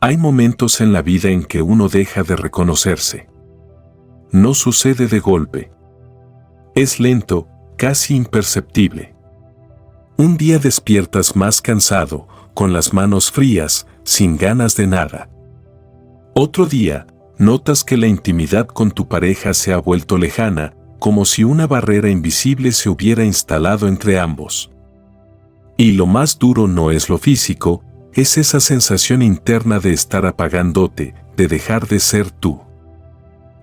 Hay momentos en la vida en que uno deja de reconocerse. No sucede de golpe. Es lento, casi imperceptible. Un día despiertas más cansado, con las manos frías, sin ganas de nada. Otro día, notas que la intimidad con tu pareja se ha vuelto lejana, como si una barrera invisible se hubiera instalado entre ambos. Y lo más duro no es lo físico, es esa sensación interna de estar apagándote, de dejar de ser tú.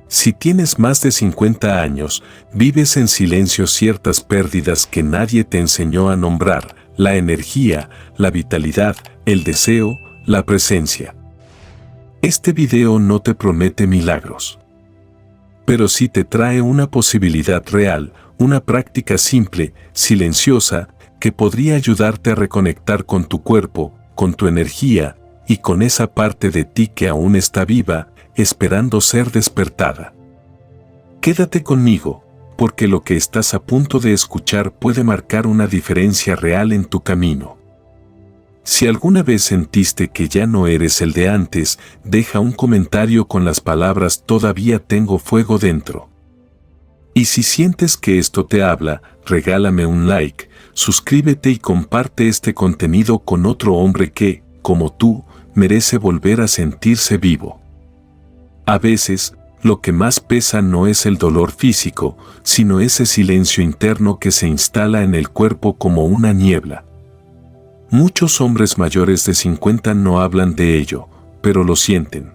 Si tienes más de 50 años, vives en silencio ciertas pérdidas que nadie te enseñó a nombrar: la energía, la vitalidad, el deseo, la presencia. Este video no te promete milagros, pero sí te trae una posibilidad real, una práctica simple, silenciosa, que podría ayudarte a reconectar con tu cuerpo, con tu energía y con esa parte de ti que aún está viva, esperando ser despertada. Quédate conmigo, porque lo que estás a punto de escuchar puede marcar una diferencia real en tu camino. Si alguna vez sentiste que ya no eres el de antes, deja un comentario con las palabras "todavía tengo fuego dentro". Y si sientes que esto te habla, regálame un like, suscríbete y comparte este contenido con otro hombre que, como tú, merece volver a sentirse vivo. A veces, lo que más pesa no es el dolor físico, sino ese silencio interno que se instala en el cuerpo como una niebla. Muchos hombres mayores de 50 no hablan de ello, pero lo sienten.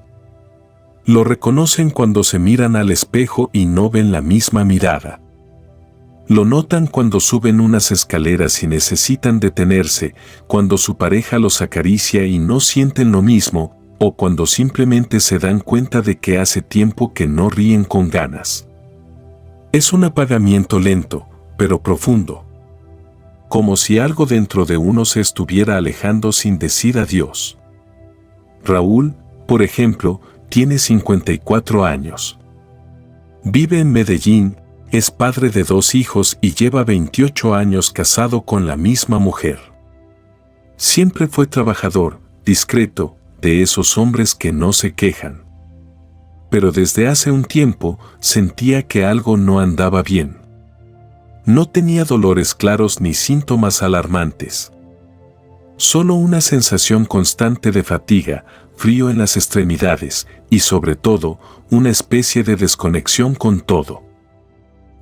Lo reconocen cuando se miran al espejo y no ven la misma mirada. Lo notan cuando suben unas escaleras y necesitan detenerse, cuando su pareja los acaricia y no sienten lo mismo, o cuando simplemente se dan cuenta de que hace tiempo que no ríen con ganas. Es un apagamiento lento, pero profundo. Como si algo dentro de uno se estuviera alejando sin decir adiós. Raúl, por ejemplo, tiene 54 años. Vive en Medellín, es padre de 2 hijos y lleva 28 años casado con la misma mujer. Siempre fue trabajador, discreto, de esos hombres que no se quejan. Pero desde hace un tiempo sentía que algo no andaba bien. No tenía dolores claros ni síntomas alarmantes. Solo una sensación constante de fatiga, frío en las extremidades y sobre todo, una especie de desconexión con todo.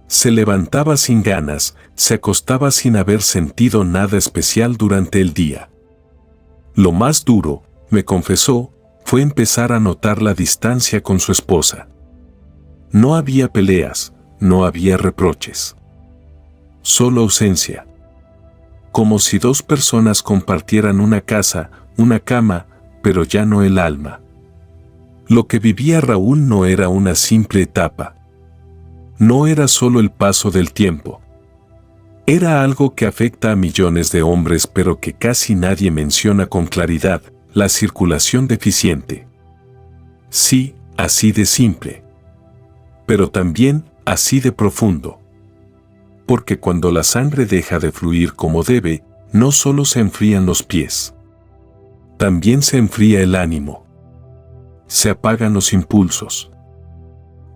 Se levantaba sin ganas, se acostaba sin haber sentido nada especial durante el día. Lo más duro, me confesó, fue empezar a notar la distancia con su esposa. No había peleas, no había reproches. Solo ausencia. Como si 2 personas compartieran una casa, una cama, pero ya no el alma. Lo que vivía Raúl no era una simple etapa. No era solo el paso del tiempo. Era algo que afecta a millones de hombres pero que casi nadie menciona con claridad: la circulación deficiente. Sí, así de simple. Pero también así de profundo. Porque cuando la sangre deja de fluir como debe, no solo se enfrían los pies. También se enfría el ánimo. Se apagan los impulsos.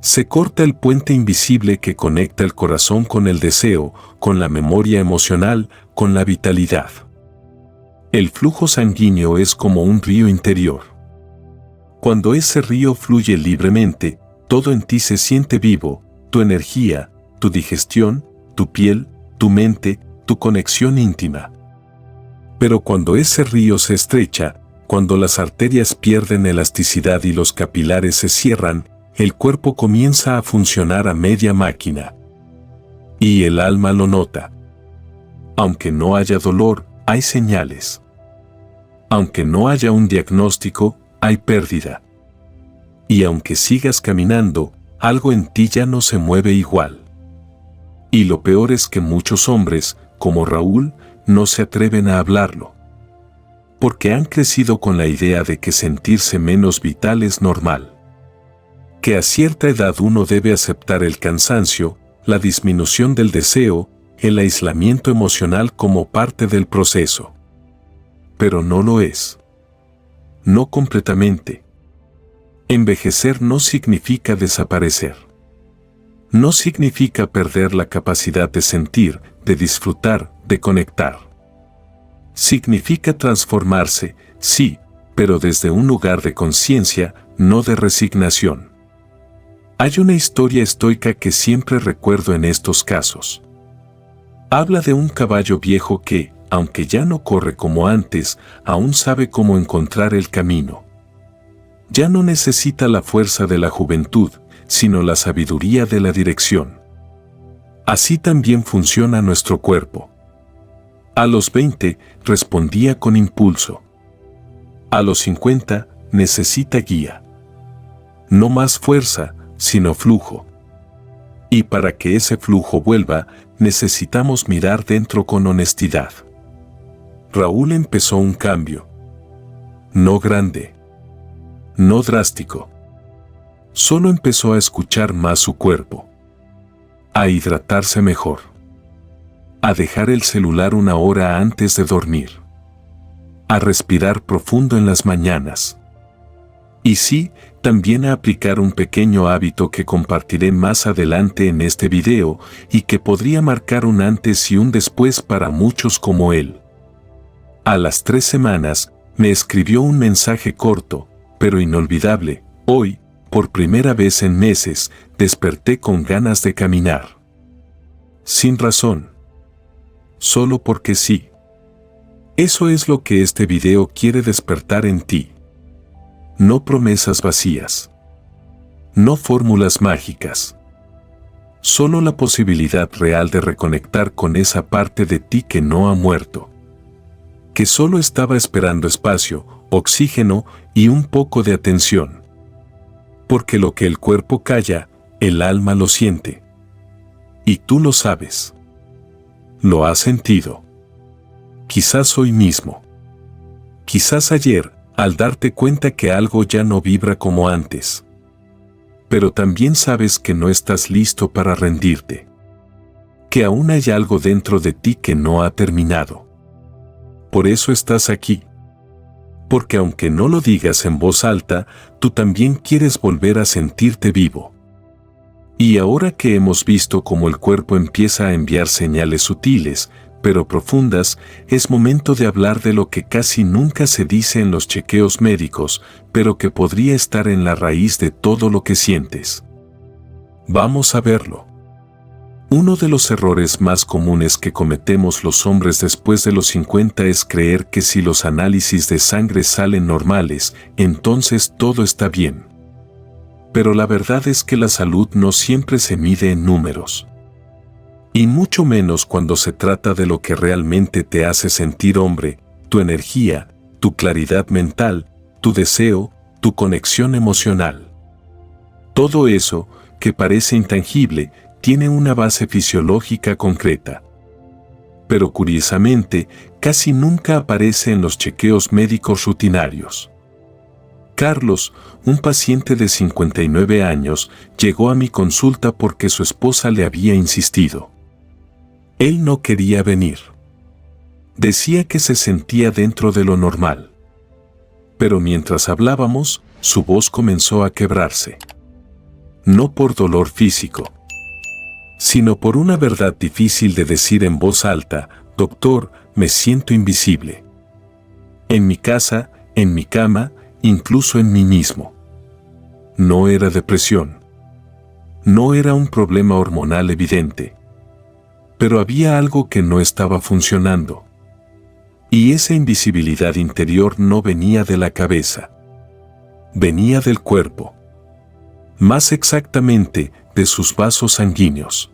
Se corta el puente invisible que conecta el corazón con el deseo, con la memoria emocional, con la vitalidad. El flujo sanguíneo es como un río interior. Cuando ese río fluye libremente, todo en ti se siente vivo: tu energía, tu digestión, tu piel, tu mente, tu conexión íntima. Pero cuando ese río se estrecha, cuando las arterias pierden elasticidad y los capilares se cierran, el cuerpo comienza a funcionar a media máquina. Y el alma lo nota. Aunque no haya dolor, hay señales. Aunque no haya un diagnóstico, hay pérdida. Y aunque sigas caminando, algo en ti ya no se mueve igual. Y lo peor es que muchos hombres, como Raúl, no se atreven a hablarlo. Porque han crecido con la idea de que sentirse menos vital es normal. Que a cierta edad uno debe aceptar el cansancio, la disminución del deseo, el aislamiento emocional como parte del proceso. Pero no lo es. no completamente. Envejecer no significa desaparecer. No significa perder la capacidad de sentir, de disfrutar, de conectar. Significa transformarse, sí, pero desde un lugar de conciencia, no de resignación. Hay una historia estoica que siempre recuerdo en estos casos. Habla de un caballo viejo que, aunque ya no corre como antes, aún sabe cómo encontrar el camino. Ya no necesita la fuerza de la juventud, sino la sabiduría de la dirección. Así también funciona nuestro cuerpo. A los 20, respondía con impulso. A los 50, necesita guía. No más fuerza, sino flujo. Y para que ese flujo vuelva, necesitamos mirar dentro con honestidad. Raúl empezó un cambio. No grande. No drástico. Solo empezó a escuchar más su cuerpo. A hidratarse mejor. A dejar el celular 1 hora antes de dormir. A respirar profundo en las mañanas. Y sí, también a aplicar un pequeño hábito que compartiré más adelante en este video y que podría marcar un antes y un después para muchos como él. A las 3 semanas, me escribió un mensaje corto, pero inolvidable. Hoy, por primera vez en meses, desperté con ganas de caminar. Sin razón. Solo porque sí. Eso es lo que este video quiere despertar en ti. No promesas vacías. No fórmulas mágicas. Solo la posibilidad real de reconectar con esa parte de ti que no ha muerto. Que solo estaba esperando espacio, oxígeno y un poco de atención. Porque lo que el cuerpo calla, el alma lo siente. Y tú lo sabes. Lo has sentido. Quizás hoy mismo. Quizás ayer, al darte cuenta que algo ya no vibra como antes. Pero también sabes que no estás listo para rendirte. Que aún hay algo dentro de ti que no ha terminado. Por eso estás aquí. Porque aunque no lo digas en voz alta, tú también quieres volver a sentirte vivo. Y ahora que hemos visto cómo el cuerpo empieza a enviar señales sutiles, pero profundas, es momento de hablar de lo que casi nunca se dice en los chequeos médicos, pero que podría estar en la raíz de todo lo que sientes. Vamos a verlo. Uno de los errores más comunes que cometemos los hombres después de los 50 es creer que si los análisis de sangre salen normales, entonces todo está bien. Pero la verdad es que la salud no siempre se mide en números. Y mucho menos cuando se trata de lo que realmente te hace sentir hombre, tu energía, tu claridad mental, tu deseo, tu conexión emocional. Todo eso, que parece intangible, tiene una base fisiológica concreta. Pero curiosamente, casi nunca aparece en los chequeos médicos rutinarios. Carlos, un paciente de 59 años, llegó a mi consulta porque su esposa le había insistido. Él no quería venir. Decía que se sentía dentro de lo normal. Pero mientras hablábamos, su voz comenzó a quebrarse. No por dolor físico, sino por una verdad difícil de decir en voz alta: doctor, me siento invisible. En mi casa, en mi cama, incluso en mí mismo. No era depresión. No era un problema hormonal evidente. Pero había algo que no estaba funcionando. Y esa invisibilidad interior no venía de la cabeza. Venía del cuerpo. Más exactamente, de sus vasos sanguíneos.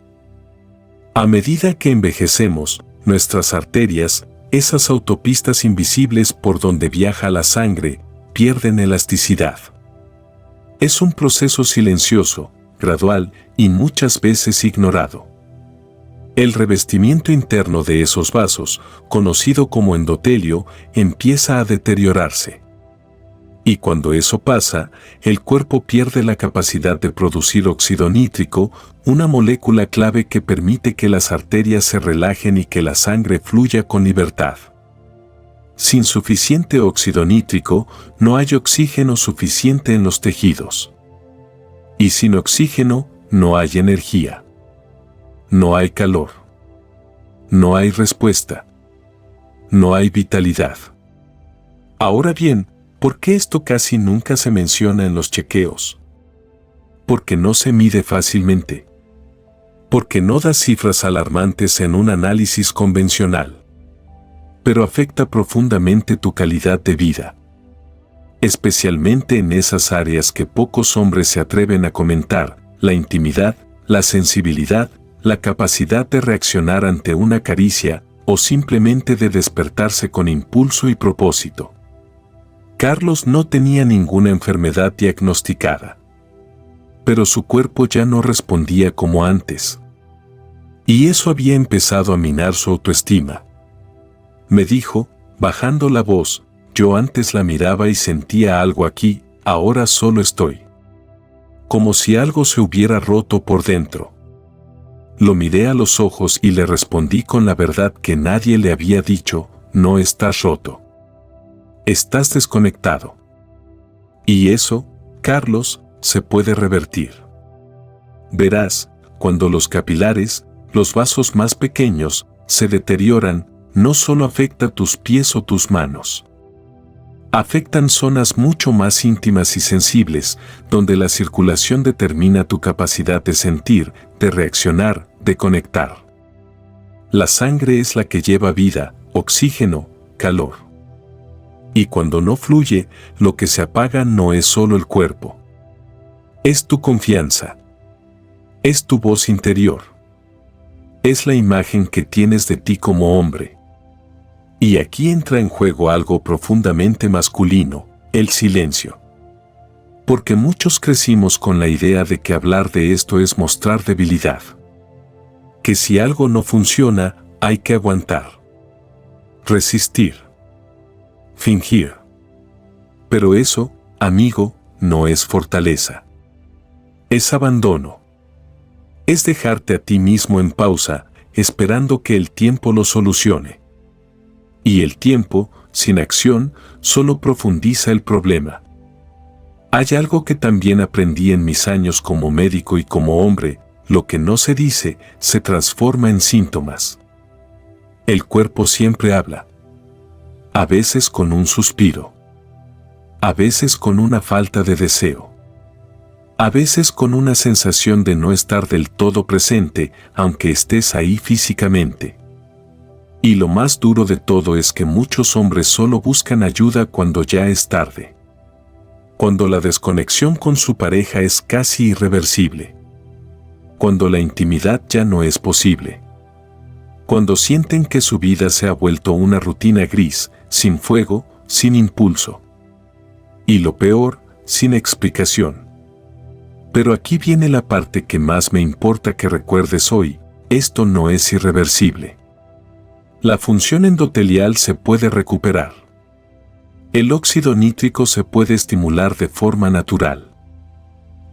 A medida que envejecemos, nuestras arterias, esas autopistas invisibles por donde viaja la sangre, pierden elasticidad. Es un proceso silencioso, gradual y muchas veces ignorado. El revestimiento interno de esos vasos, conocido como endotelio, empieza a deteriorarse. Y cuando eso pasa, el cuerpo pierde la capacidad de producir óxido nítrico, una molécula clave que permite que las arterias se relajen y que la sangre fluya con libertad. Sin suficiente óxido nítrico, no hay oxígeno suficiente en los tejidos. Y sin oxígeno, no hay energía. No hay calor. No hay respuesta. No hay vitalidad. Ahora bien, ¿por qué esto casi nunca se menciona en los chequeos? Porque no se mide fácilmente. Porque no da cifras alarmantes en un análisis convencional. Pero afecta profundamente tu calidad de vida. Especialmente en esas áreas que pocos hombres se atreven a comentar: la intimidad, la sensibilidad, la capacidad de reaccionar ante una caricia, o simplemente de despertarse con impulso y propósito. Carlos no tenía ninguna enfermedad diagnosticada. Pero su cuerpo ya no respondía como antes. Y eso había empezado a minar su autoestima. Me dijo, bajando la voz: yo antes la miraba y sentía algo aquí, ahora solo estoy. Como si algo se hubiera roto por dentro. Lo miré a los ojos y le respondí con la verdad que nadie le había dicho: no estás roto. Estás desconectado. Y eso, Carlos, se puede revertir. Verás, cuando los capilares, los vasos más pequeños, se deterioran, no solo afecta tus pies o tus manos. Afectan zonas mucho más íntimas y sensibles, donde la circulación determina tu capacidad de sentir, de reaccionar, de conectar. La sangre es la que lleva vida, oxígeno, calor. Y cuando no fluye, lo que se apaga no es solo el cuerpo. Es tu confianza. Es tu voz interior. Es la imagen que tienes de ti como hombre. Y aquí entra en juego algo profundamente masculino: el silencio. Porque muchos crecimos con la idea de que hablar de esto es mostrar debilidad. Que si algo no funciona, hay que aguantar. Resistir. Fingir. Pero eso, amigo, no es fortaleza. Es abandono. Es dejarte a ti mismo en pausa, esperando que el tiempo lo solucione. Y el tiempo, sin acción, solo profundiza el problema. Hay algo que también aprendí en mis años como médico y como hombre: lo que no se dice, se transforma en síntomas. El cuerpo siempre habla. A veces con un suspiro. A veces con una falta de deseo. A veces con una sensación de no estar del todo presente, aunque estés ahí físicamente. Y lo más duro de todo es que muchos hombres solo buscan ayuda cuando ya es tarde. Cuando la desconexión con su pareja es casi irreversible. Cuando la intimidad ya no es posible. Cuando sienten que su vida se ha vuelto una rutina gris, sin fuego, sin impulso. Y lo peor, sin explicación. Pero aquí viene la parte que más me importa que recuerdes hoy: esto no es irreversible. La función endotelial se puede recuperar. El óxido nítrico se puede estimular de forma natural.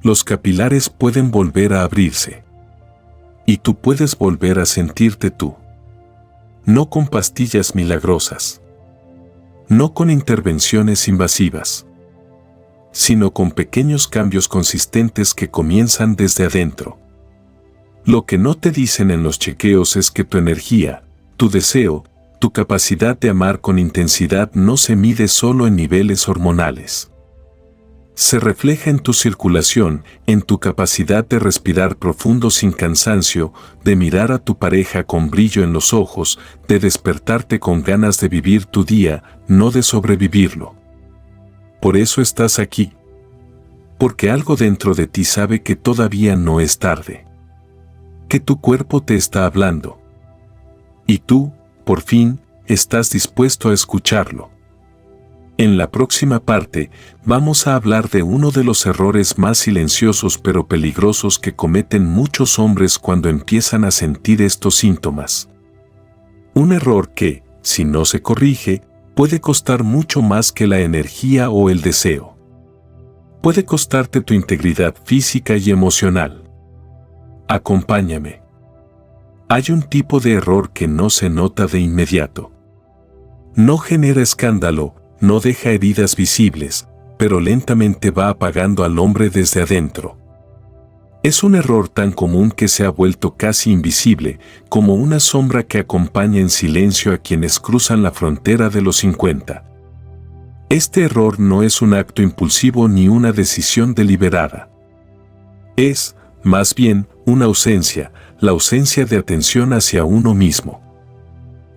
Los capilares pueden volver a abrirse. Y tú puedes volver a sentirte tú. No con pastillas milagrosas. No con intervenciones invasivas. Sino con pequeños cambios consistentes que comienzan desde adentro. Lo que no te dicen en los chequeos es que tu energía, tu deseo, tu capacidad de amar con intensidad no se mide solo en niveles hormonales. Se refleja en tu circulación, en tu capacidad de respirar profundo sin cansancio, de mirar a tu pareja con brillo en los ojos, de despertarte con ganas de vivir tu día, no de sobrevivirlo. Por eso estás aquí. Porque algo dentro de ti sabe que todavía no es tarde. Que tu cuerpo te está hablando. Y tú, por fin, estás dispuesto a escucharlo. En la próxima parte, vamos a hablar de uno de los errores más silenciosos pero peligrosos que cometen muchos hombres cuando empiezan a sentir estos síntomas. Un error que, si no se corrige, puede costar mucho más que la energía o el deseo. Puede costarte tu integridad física y emocional. Acompáñame. Hay un tipo de error que no se nota de inmediato. No genera escándalo, no deja heridas visibles, pero lentamente va apagando al hombre desde adentro. Es un error tan común que se ha vuelto casi invisible, como una sombra que acompaña en silencio a quienes cruzan la frontera de los 50. Este error no es un acto impulsivo ni una decisión deliberada. Es, más bien, una ausencia, la ausencia de atención hacia uno mismo.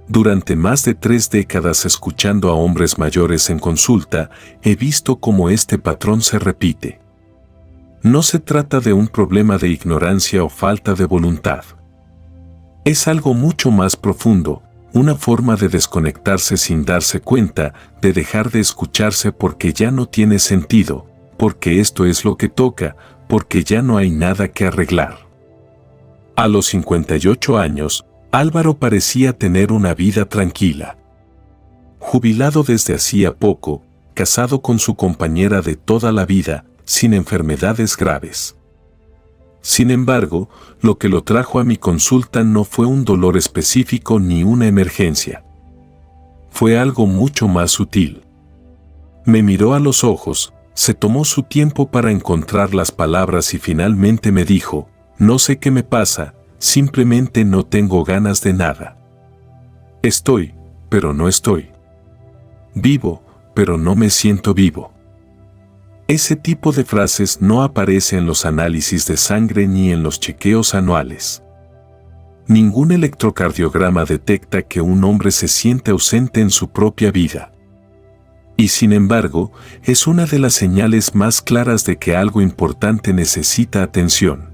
Durante más de 3 décadas escuchando a hombres mayores en consulta, he visto cómo este patrón se repite. No se trata de un problema de ignorancia o falta de voluntad. Es algo mucho más profundo, una forma de desconectarse sin darse cuenta, de dejar de escucharse porque ya no tiene sentido, porque esto es lo que toca, porque ya no hay nada que arreglar. A los 58 años, Álvaro parecía tener una vida tranquila. Jubilado desde hacía poco, casado con su compañera de toda la vida, sin enfermedades graves. Sin embargo, lo que lo trajo a mi consulta no fue un dolor específico ni una emergencia. Fue algo mucho más sutil. Me miró a los ojos, se tomó su tiempo para encontrar las palabras y finalmente me dijo, no sé qué me pasa, simplemente no tengo ganas de nada. Estoy, pero no estoy. Vivo, pero no me siento vivo. Ese tipo de frases no aparece en los análisis de sangre ni en los chequeos anuales. Ningún electrocardiograma detecta que un hombre se siente ausente en su propia vida. Y sin embargo, es una de las señales más claras de que algo importante necesita atención.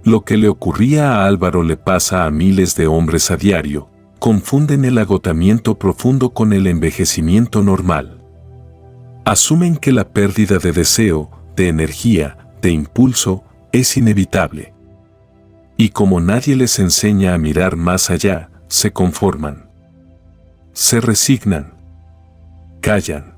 Lo que le ocurría a Álvaro le pasa a miles de hombres a diario, confunden el agotamiento profundo con el envejecimiento normal. Asumen que la pérdida de deseo, de energía, de impulso, es inevitable. Y como nadie les enseña a mirar más allá, se conforman. Se resignan. Callan.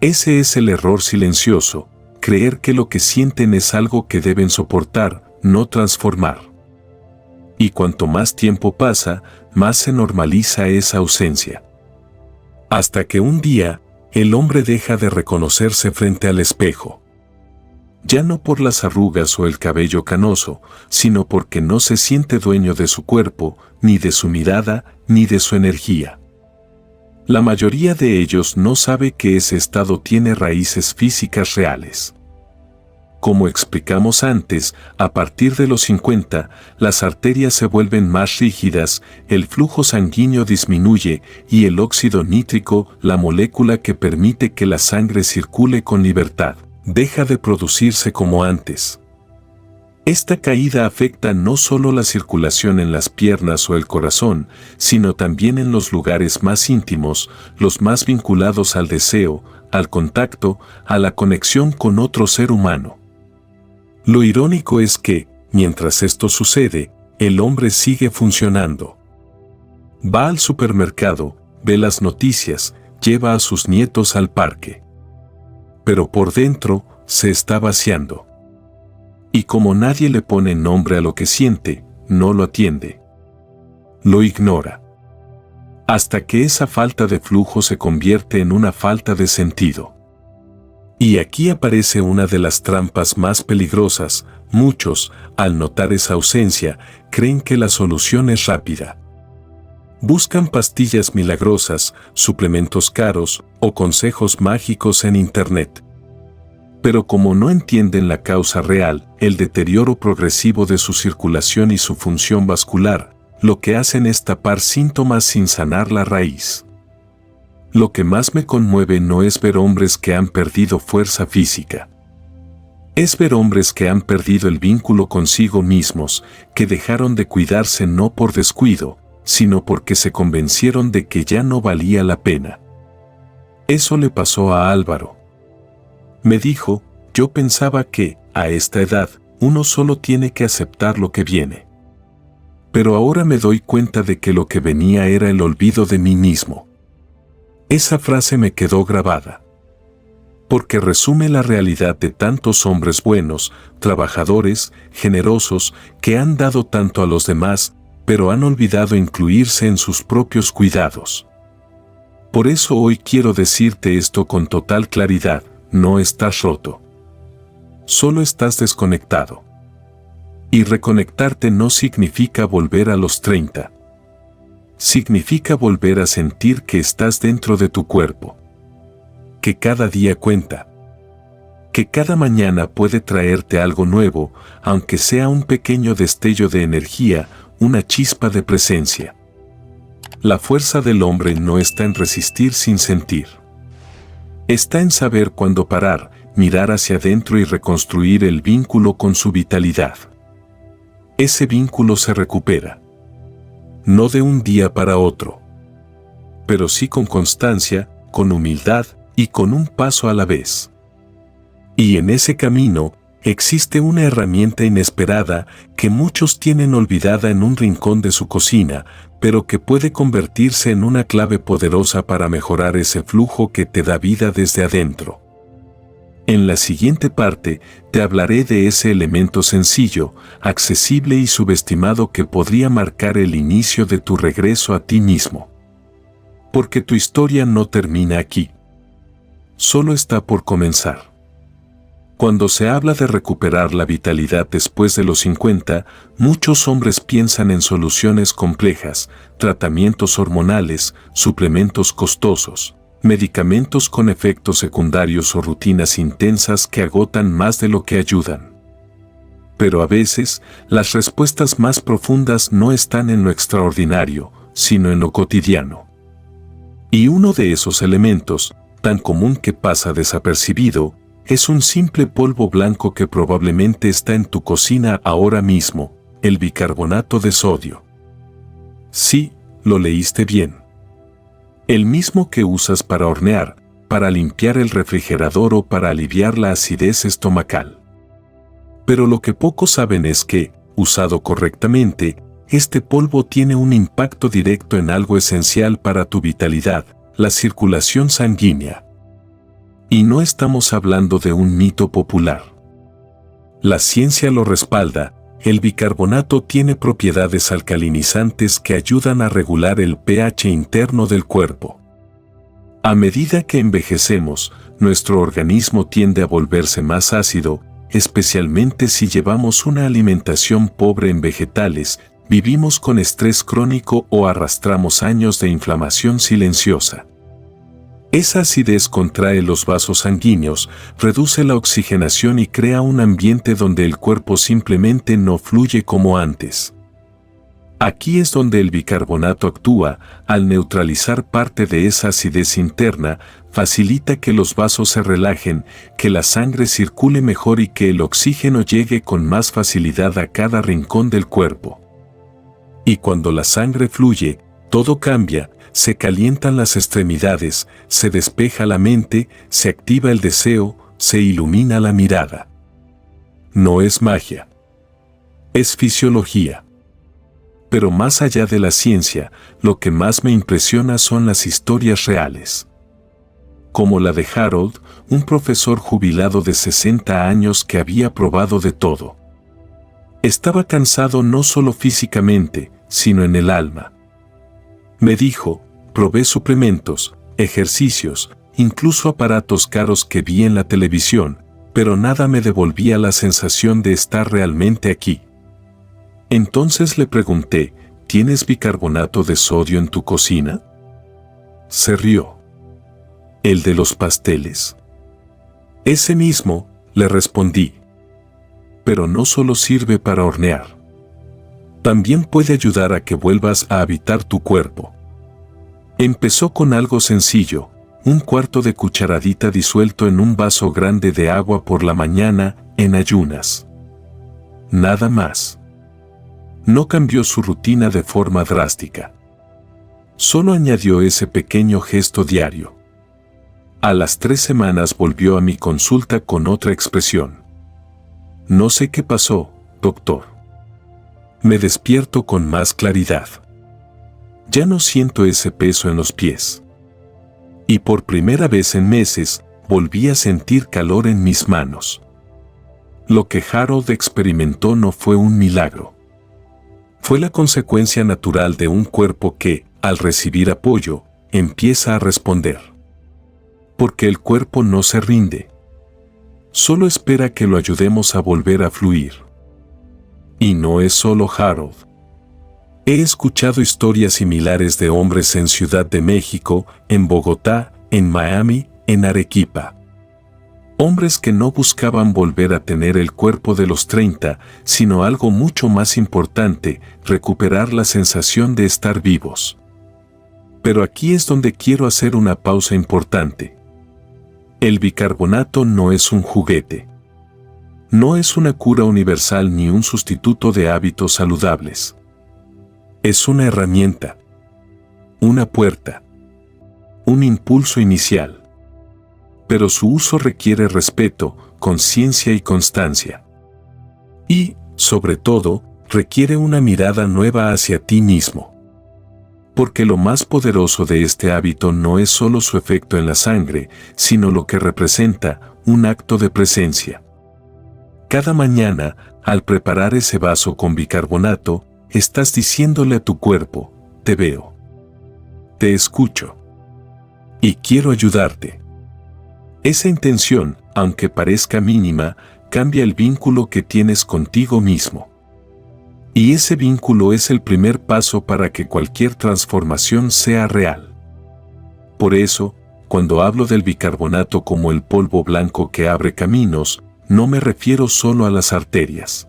Ese es el error silencioso, creer que lo que sienten es algo que deben soportar, no transformar. Y cuanto más tiempo pasa, más se normaliza esa ausencia. Hasta que un día, el hombre deja de reconocerse frente al espejo. Ya no por las arrugas o el cabello canoso, sino porque no se siente dueño de su cuerpo, ni de su mirada, ni de su energía. La mayoría de ellos no sabe que ese estado tiene raíces físicas reales. Como explicamos antes, a partir de los 50, las arterias se vuelven más rígidas, el flujo sanguíneo disminuye y el óxido nítrico, la molécula que permite que la sangre circule con libertad, deja de producirse como antes. Esta caída afecta no solo la circulación en las piernas o el corazón, sino también en los lugares más íntimos, los más vinculados al deseo, al contacto, a la conexión con otro ser humano. Lo irónico es que, mientras esto sucede, el hombre sigue funcionando. Va al supermercado, ve las noticias, lleva a sus nietos al parque. Pero por dentro, se está vaciando. Y como nadie le pone nombre a lo que siente, no lo atiende. Lo ignora. Hasta que esa falta de flujo se convierte en una falta de sentido. Y aquí aparece una de las trampas más peligrosas. Muchos, al notar esa ausencia, creen que la solución es rápida. Buscan pastillas milagrosas, suplementos caros o consejos mágicos en Internet. Pero como no entienden la causa real, el deterioro progresivo de su circulación y su función vascular, lo que hacen es tapar síntomas sin sanar la raíz. Lo que más me conmueve no es ver hombres que han perdido fuerza física. Es ver hombres que han perdido el vínculo consigo mismos, que dejaron de cuidarse no por descuido, sino porque se convencieron de que ya no valía la pena. Eso le pasó a Álvaro. Me dijo, yo pensaba que, a esta edad, uno solo tiene que aceptar lo que viene. Pero ahora me doy cuenta de que lo que venía era el olvido de mí mismo. Esa frase me quedó grabada. Porque resume la realidad de tantos hombres buenos, trabajadores, generosos, que han dado tanto a los demás, pero han olvidado incluirse en sus propios cuidados. Por eso hoy quiero decirte esto con total claridad: no estás roto. Solo estás desconectado. Y reconectarte no significa volver a los 30. Significa volver a sentir que estás dentro de tu cuerpo. Que cada día cuenta. Que cada mañana puede traerte algo nuevo, aunque sea un pequeño destello de energía, una chispa de presencia. La fuerza del hombre no está en resistir sin sentir. Está en saber cuándo parar, mirar hacia adentro y reconstruir el vínculo con su vitalidad. Ese vínculo se recupera. No de un día para otro. Pero sí con constancia, con humildad y con un paso a la vez. Y en ese camino, existe una herramienta inesperada que muchos tienen olvidada en un rincón de su cocina, pero que puede convertirse en una clave poderosa para mejorar ese flujo que te da vida desde adentro. En la siguiente parte, te hablaré de ese elemento sencillo, accesible y subestimado que podría marcar el inicio de tu regreso a ti mismo. Porque tu historia no termina aquí. Solo está por comenzar. Cuando se habla de recuperar la vitalidad después de los 50, muchos hombres piensan en soluciones complejas, tratamientos hormonales, suplementos costosos, medicamentos con efectos secundarios o rutinas intensas que agotan más de lo que ayudan. Pero a veces, las respuestas más profundas no están en lo extraordinario, sino en lo cotidiano. Y uno de esos elementos, tan común que pasa desapercibido, es un simple polvo blanco que probablemente está en tu cocina ahora mismo: el bicarbonato de sodio. Sí, lo leíste bien. El mismo que usas para hornear, para limpiar el refrigerador o para aliviar la acidez estomacal. Pero lo que pocos saben es que, usado correctamente, este polvo tiene un impacto directo en algo esencial para tu vitalidad: la circulación sanguínea. Y no estamos hablando de un mito popular. La ciencia lo respalda. El bicarbonato tiene propiedades alcalinizantes que ayudan a regular el pH interno del cuerpo. A medida que envejecemos, nuestro organismo tiende a volverse más ácido, especialmente si llevamos una alimentación pobre en vegetales, vivimos con estrés crónico o arrastramos años de inflamación silenciosa. Esa acidez contrae los vasos sanguíneos, reduce la oxigenación y crea un ambiente donde el cuerpo simplemente no fluye como antes. Aquí es donde el bicarbonato actúa. Al neutralizar parte de esa acidez interna, facilita que los vasos se relajen, que la sangre circule mejor y que el oxígeno llegue con más facilidad a cada rincón del cuerpo. Y cuando la sangre fluye, todo cambia. Se calientan las extremidades, se despeja la mente, se activa el deseo, se ilumina la mirada. No es magia. Es fisiología. Pero más allá de la ciencia, lo que más me impresiona son las historias reales. Como la de Harold, un profesor jubilado de 60 años que había probado de todo. Estaba cansado no solo físicamente, sino en el alma. Me dijo: probé suplementos, ejercicios, incluso aparatos caros que vi en la televisión, pero nada me devolvía la sensación de estar realmente aquí. Entonces le pregunté: ¿tienes bicarbonato de sodio en tu cocina? Se rió. ¿El de los pasteles? Ese mismo, le respondí. Pero no solo sirve para hornear. También puede ayudar a que vuelvas a habitar tu cuerpo. Empezó con algo sencillo: un cuarto de cucharadita disuelto en un vaso grande de agua por la mañana, en ayunas. Nada más. No cambió su rutina de forma drástica. Solo añadió ese pequeño gesto diario. A las 3 semanas volvió a mi consulta con otra expresión. No sé qué pasó, doctor. Me despierto con más claridad. Ya no siento ese peso en los pies. Y por primera vez en meses, volví a sentir calor en mis manos. Lo que Harold experimentó no fue un milagro. Fue la consecuencia natural de un cuerpo que, al recibir apoyo, empieza a responder. Porque el cuerpo no se rinde. Solo espera que lo ayudemos a volver a fluir. Y no es solo Harold. He escuchado historias similares de hombres en Ciudad de México, en Bogotá, en Miami, en Arequipa. Hombres que no buscaban volver a tener el cuerpo de los 30, sino algo mucho más importante, recuperar la sensación de estar vivos. Pero aquí es donde quiero hacer una pausa importante. El bicarbonato no es un juguete. No es una cura universal ni un sustituto de hábitos saludables. Es una herramienta, una puerta, un impulso inicial. Pero su uso requiere respeto, conciencia y constancia. Y, sobre todo, requiere una mirada nueva hacia ti mismo. Porque lo más poderoso de este hábito no es solo su efecto en la sangre, sino lo que representa, un acto de presencia. Cada mañana, al preparar ese vaso con bicarbonato, estás diciéndole a tu cuerpo, te veo. Te escucho. Y quiero ayudarte. Esa intención, aunque parezca mínima, cambia el vínculo que tienes contigo mismo. Y ese vínculo es el primer paso para que cualquier transformación sea real. Por eso, cuando hablo del bicarbonato como el polvo blanco que abre caminos, no me refiero solo a las arterias.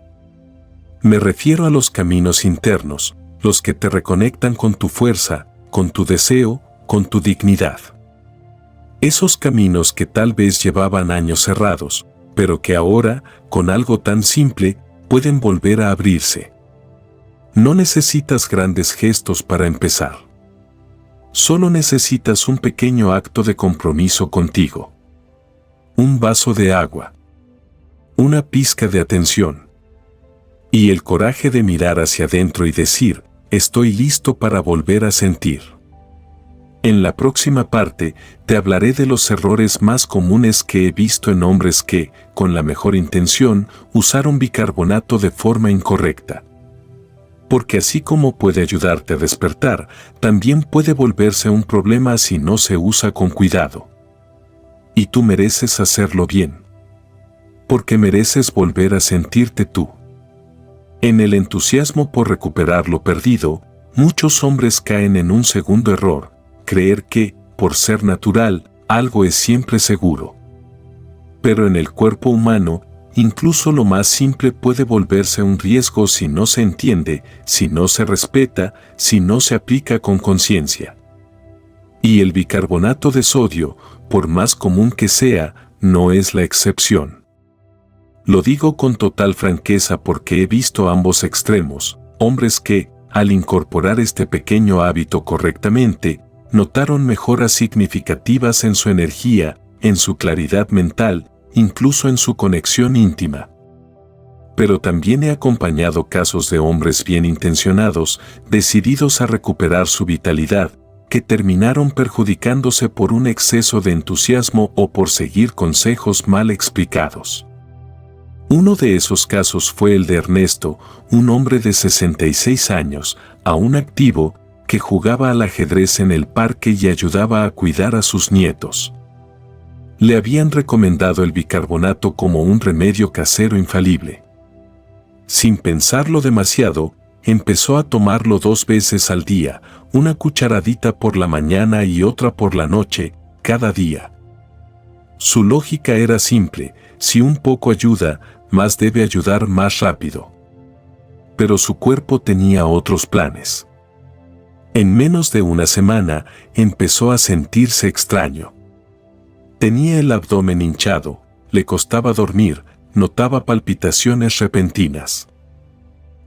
Me refiero a los caminos internos, los que te reconectan con tu fuerza, con tu deseo, con tu dignidad. Esos caminos que tal vez llevaban años cerrados, pero que ahora, con algo tan simple, pueden volver a abrirse. No necesitas grandes gestos para empezar. Solo necesitas un pequeño acto de compromiso contigo. Un vaso de agua. Una pizca de atención. Y el coraje de mirar hacia adentro y decir, estoy listo para volver a sentir. En la próxima parte, te hablaré de los errores más comunes que he visto en hombres que, con la mejor intención, usaron bicarbonato de forma incorrecta. Porque así como puede ayudarte a despertar, también puede volverse un problema si no se usa con cuidado. Y tú mereces hacerlo bien. Porque mereces volver a sentirte tú. En el entusiasmo por recuperar lo perdido, muchos hombres caen en un segundo error, creer que, por ser natural, algo es siempre seguro. Pero en el cuerpo humano, incluso lo más simple puede volverse un riesgo si no se entiende, si no se respeta, si no se aplica con conciencia. Y el bicarbonato de sodio, por más común que sea, no es la excepción. Lo digo con total franqueza porque he visto ambos extremos, hombres que, al incorporar este pequeño hábito correctamente, notaron mejoras significativas en su energía, en su claridad mental, incluso en su conexión íntima. Pero también he acompañado casos de hombres bien intencionados, decididos a recuperar su vitalidad, que terminaron perjudicándose por un exceso de entusiasmo o por seguir consejos mal explicados. Uno de esos casos fue el de Ernesto, un hombre de 66 años, aún activo, que jugaba al ajedrez en el parque y ayudaba a cuidar a sus nietos. Le habían recomendado el bicarbonato como un remedio casero infalible. Sin pensarlo demasiado, empezó a tomarlo 2 veces al día, una cucharadita por la mañana y otra por la noche, cada día. Su lógica era simple, si un poco ayuda, más debe ayudar más rápido. Pero su cuerpo tenía otros planes. En menos de una semana, empezó a sentirse extraño. Tenía el abdomen hinchado, le costaba dormir, notaba palpitaciones repentinas.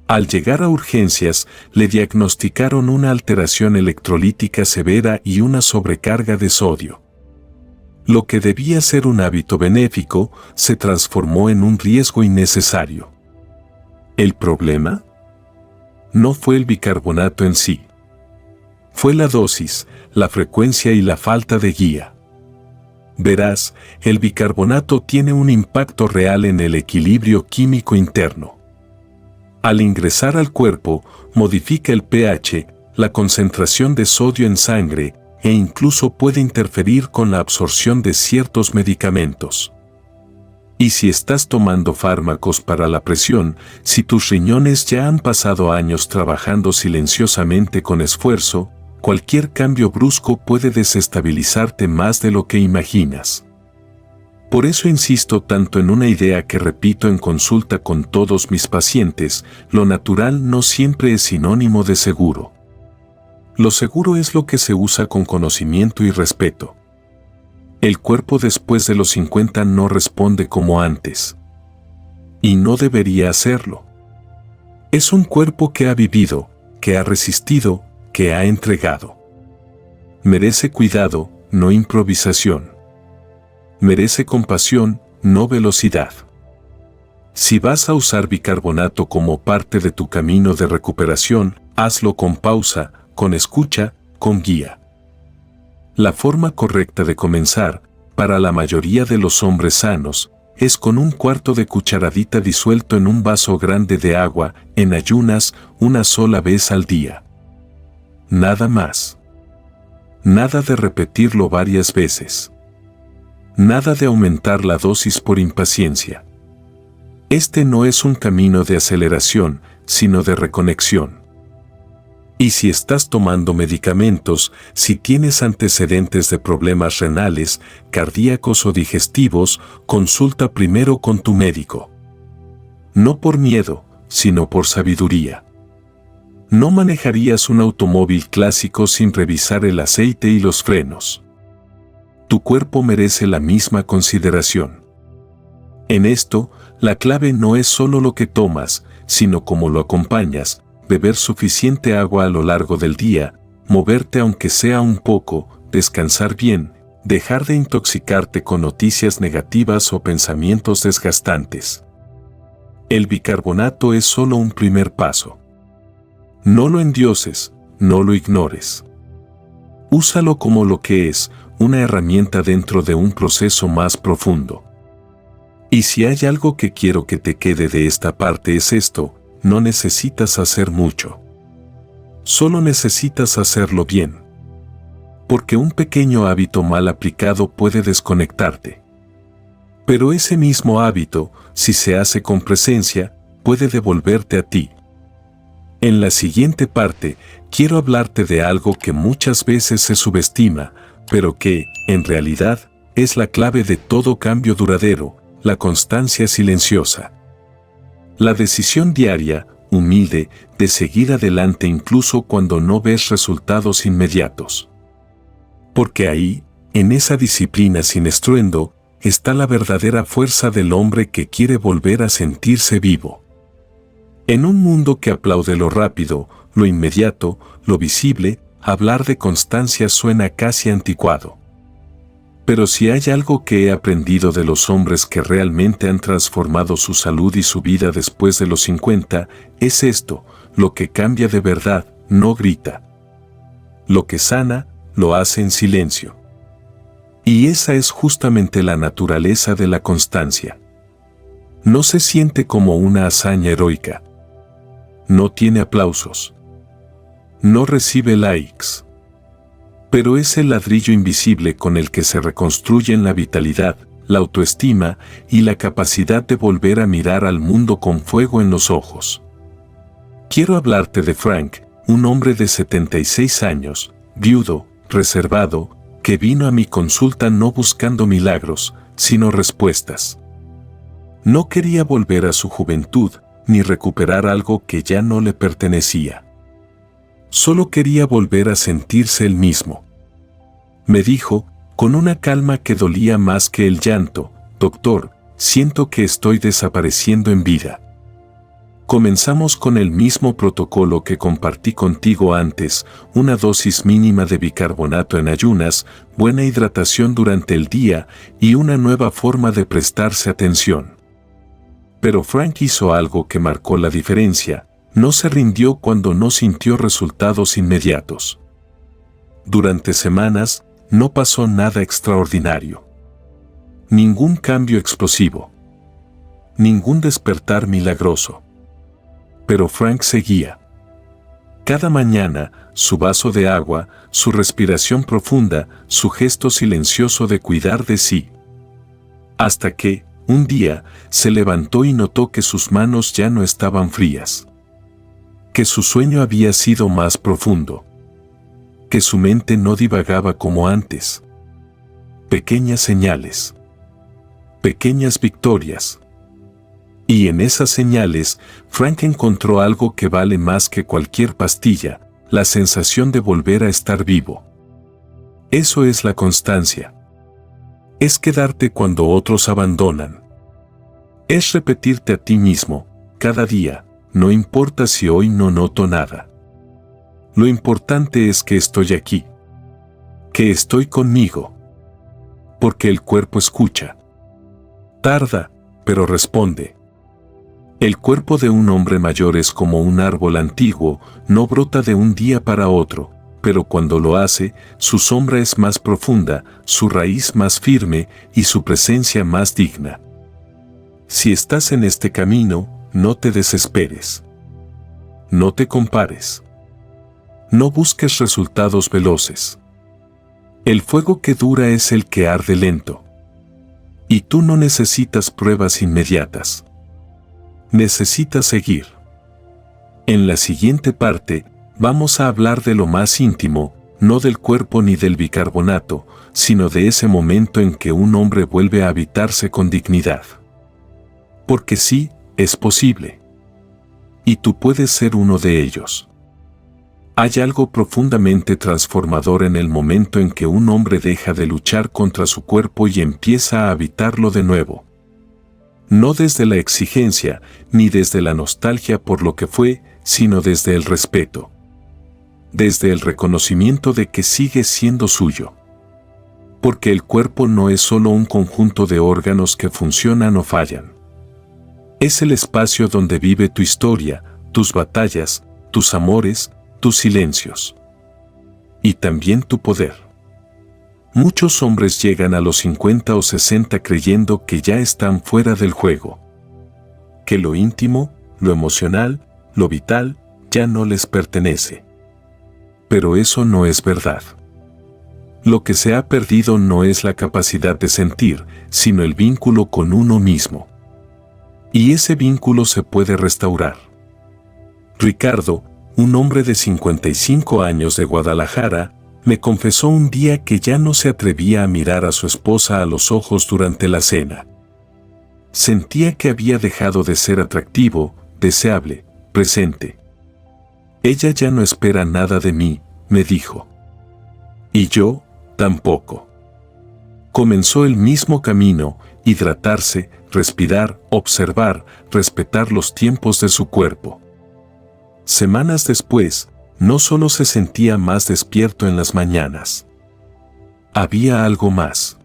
Al llegar a urgencias, le diagnosticaron una alteración electrolítica severa y una sobrecarga de sodio. Lo que debía ser un hábito benéfico, se transformó en un riesgo innecesario. ¿El problema? No fue el bicarbonato en sí. Fue la dosis, la frecuencia y la falta de guía. Verás, el bicarbonato tiene un impacto real en el equilibrio químico interno. Al ingresar al cuerpo, modifica el pH, la concentración de sodio en sangre, e incluso puede interferir con la absorción de ciertos medicamentos. Y si estás tomando fármacos para la presión, si tus riñones ya han pasado años trabajando silenciosamente con esfuerzo, cualquier cambio brusco puede desestabilizarte más de lo que imaginas. Por eso insisto tanto en una idea que repito en consulta con todos mis pacientes: lo natural no siempre es sinónimo de seguro. Lo seguro es lo que se usa con conocimiento y respeto. El cuerpo después de los 50 no responde como antes. Y no debería hacerlo. Es un cuerpo que ha vivido, que ha resistido, que ha entregado. Merece cuidado, no improvisación. Merece compasión, no velocidad. Si vas a usar bicarbonato como parte de tu camino de recuperación, hazlo con pausa, con escucha, con guía. La forma correcta de comenzar, para la mayoría de los hombres sanos, es con 1/4 de cucharadita disuelto en un vaso grande de agua, en ayunas, una sola vez al día. Nada más. Nada de repetirlo varias veces. Nada de aumentar la dosis por impaciencia. Este no es un camino de aceleración, sino de reconexión. Y si estás tomando medicamentos, si tienes antecedentes de problemas renales, cardíacos o digestivos, consulta primero con tu médico. No por miedo, sino por sabiduría. No manejarías un automóvil clásico sin revisar el aceite y los frenos. Tu cuerpo merece la misma consideración. En esto, la clave no es solo lo que tomas, sino cómo lo acompañas: beber suficiente agua a lo largo del día, moverte aunque sea un poco, descansar bien, dejar de intoxicarte con noticias negativas o pensamientos desgastantes. El bicarbonato es solo un primer paso. No lo endioses, no lo ignores. Úsalo como lo que es, una herramienta dentro de un proceso más profundo. Y si hay algo que quiero que te quede de esta parte es esto: no necesitas hacer mucho. Solo necesitas hacerlo bien. Porque un pequeño hábito mal aplicado puede desconectarte. Pero ese mismo hábito, si se hace con presencia, puede devolverte a ti. En la siguiente parte, quiero hablarte de algo que muchas veces se subestima, pero que, en realidad, es la clave de todo cambio duradero: la constancia silenciosa. La decisión diaria, humilde, de seguir adelante incluso cuando no ves resultados inmediatos. Porque ahí, en esa disciplina sin estruendo, está la verdadera fuerza del hombre que quiere volver a sentirse vivo. En un mundo que aplaude lo rápido, lo inmediato, lo visible, hablar de constancia suena casi anticuado. Pero si hay algo que he aprendido de los hombres que realmente han transformado su salud y su vida después de los 50, es esto: lo que cambia de verdad no grita. Lo que sana, lo hace en silencio. Y esa es justamente la naturaleza de la constancia. No se siente como una hazaña heroica. No tiene aplausos. No recibe likes. Pero es el ladrillo invisible con el que se reconstruyen la vitalidad, la autoestima y la capacidad de volver a mirar al mundo con fuego en los ojos. Quiero hablarte de Frank, un hombre de 76 años, viudo, reservado, que vino a mi consulta no buscando milagros, sino respuestas. No quería volver a su juventud, ni recuperar algo que ya no le pertenecía. Solo quería volver a sentirse el mismo. Me dijo, con una calma que dolía más que el llanto: doctor, siento que estoy desapareciendo en vida. Comenzamos con el mismo protocolo que compartí contigo antes: una dosis mínima de bicarbonato en ayunas, buena hidratación durante el día y una nueva forma de prestarse atención. Pero Frank hizo algo que marcó la diferencia: no se rindió cuando no sintió resultados inmediatos. Durante semanas, no pasó nada extraordinario. Ningún cambio explosivo. Ningún despertar milagroso. Pero Frank seguía. Cada mañana, su vaso de agua, su respiración profunda, su gesto silencioso de cuidar de sí. Hasta que, un día, se levantó y notó que sus manos ya no estaban frías. Que su sueño había sido más profundo. Que su mente no divagaba como antes. Pequeñas señales. Pequeñas victorias. Y en esas señales, Frank encontró algo que vale más que cualquier pastilla, la sensación de volver a estar vivo. Eso es la constancia. Es quedarte cuando otros abandonan. Es repetirte a ti mismo, cada día, no importa si hoy no noto nada. Lo importante es que estoy aquí. Que estoy conmigo. Porque el cuerpo escucha. Tarda, pero responde. El cuerpo de un hombre mayor es como un árbol antiguo, no brota de un día para otro, pero cuando lo hace, su sombra es más profunda, su raíz más firme y su presencia más digna. Si estás en este camino, no te desesperes. No te compares. No busques resultados veloces. El fuego que dura es el que arde lento. Y tú no necesitas pruebas inmediatas. Necesitas seguir. En la siguiente parte, vamos a hablar de lo más íntimo, no del cuerpo ni del bicarbonato, sino de ese momento en que un hombre vuelve a habitarse con dignidad. Porque sí, es posible. Y tú puedes ser uno de ellos. Hay algo profundamente transformador en el momento en que un hombre deja de luchar contra su cuerpo y empieza a habitarlo de nuevo. No desde la exigencia, ni desde la nostalgia por lo que fue, sino desde el respeto. Desde el reconocimiento de que sigue siendo suyo. Porque el cuerpo no es solo un conjunto de órganos que funcionan o fallan. Es el espacio donde vive tu historia, tus batallas, tus amores, tus silencios. Y también tu poder. Muchos hombres llegan a los 50 o 60 creyendo que ya están fuera del juego. Que lo íntimo, lo emocional, lo vital, ya no les pertenece. Pero eso no es verdad. Lo que se ha perdido no es la capacidad de sentir, sino el vínculo con uno mismo. Y ese vínculo se puede restaurar. Ricardo, un hombre de 55 años de Guadalajara, me confesó un día que ya no se atrevía a mirar a su esposa a los ojos durante la cena. Sentía que había dejado de ser atractivo, deseable, presente. Ella ya no espera nada de mí, me dijo. Y yo, tampoco. Comenzó el mismo camino, hidratarse, respirar, observar, respetar los tiempos de su cuerpo. Semanas después, no solo se sentía más despierto en las mañanas. Había algo más.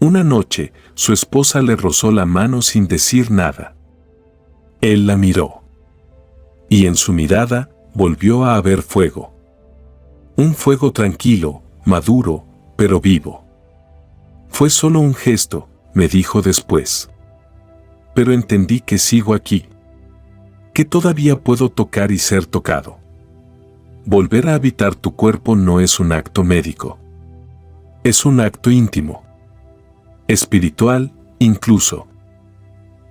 Una noche, su esposa le rozó la mano sin decir nada. Él la miró. Y en su mirada, volvió a haber fuego. Un fuego tranquilo, maduro, pero vivo. Fue solo un gesto, me dijo después. Pero entendí que sigo aquí. Que todavía puedo tocar y ser tocado. Volver a habitar tu cuerpo no es un acto médico. Es un acto íntimo. Espiritual, incluso.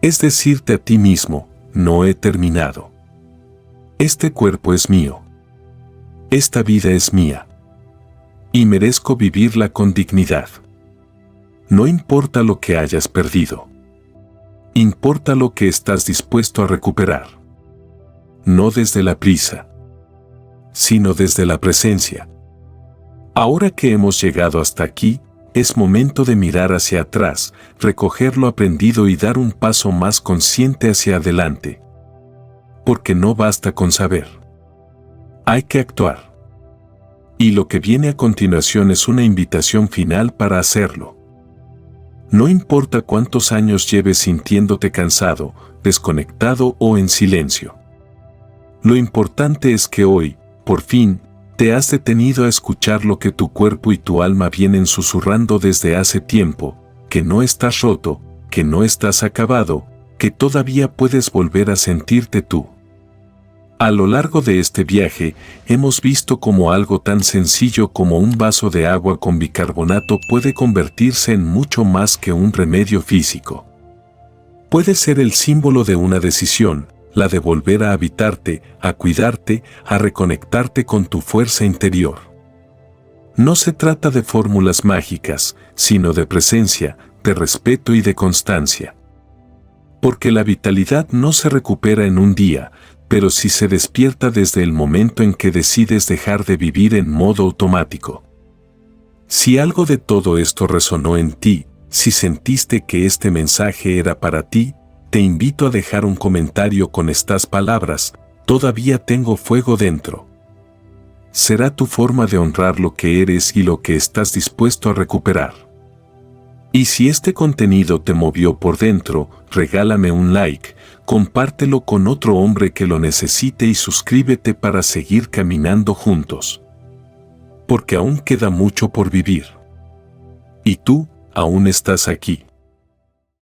Es decirte a ti mismo, no he terminado. Este cuerpo es mío. Esta vida es mía. Y merezco vivirla con dignidad. No importa lo que hayas perdido. Importa lo que estás dispuesto a recuperar. No desde la prisa, sino desde la presencia. Ahora que hemos llegado hasta aquí, es momento de mirar hacia atrás, recoger lo aprendido y dar un paso más consciente hacia adelante. Porque no basta con saber. Hay que actuar. Y lo que viene a continuación es una invitación final para hacerlo. No importa cuántos años lleves sintiéndote cansado, desconectado o en silencio. Lo importante es que hoy, por fin, te has detenido a escuchar lo que tu cuerpo y tu alma vienen susurrando desde hace tiempo, que no estás roto, que no estás acabado, que todavía puedes volver a sentirte tú. A lo largo de este viaje, hemos visto cómo algo tan sencillo como un vaso de agua con bicarbonato puede convertirse en mucho más que un remedio físico. Puede ser el símbolo de una decisión, la de volver a habitarte, a cuidarte, a reconectarte con tu fuerza interior. No se trata de fórmulas mágicas, sino de presencia, de respeto y de constancia. Porque la vitalidad no se recupera en un día, pero sí se despierta desde el momento en que decides dejar de vivir en modo automático. Si algo de todo esto resonó en ti, si sentiste que este mensaje era para ti, te invito a dejar un comentario con estas palabras: todavía tengo fuego dentro. Será tu forma de honrar lo que eres y lo que estás dispuesto a recuperar. Y si este contenido te movió por dentro, regálame un like, compártelo con otro hombre que lo necesite y suscríbete para seguir caminando juntos. Porque aún queda mucho por vivir. Y tú, aún estás aquí.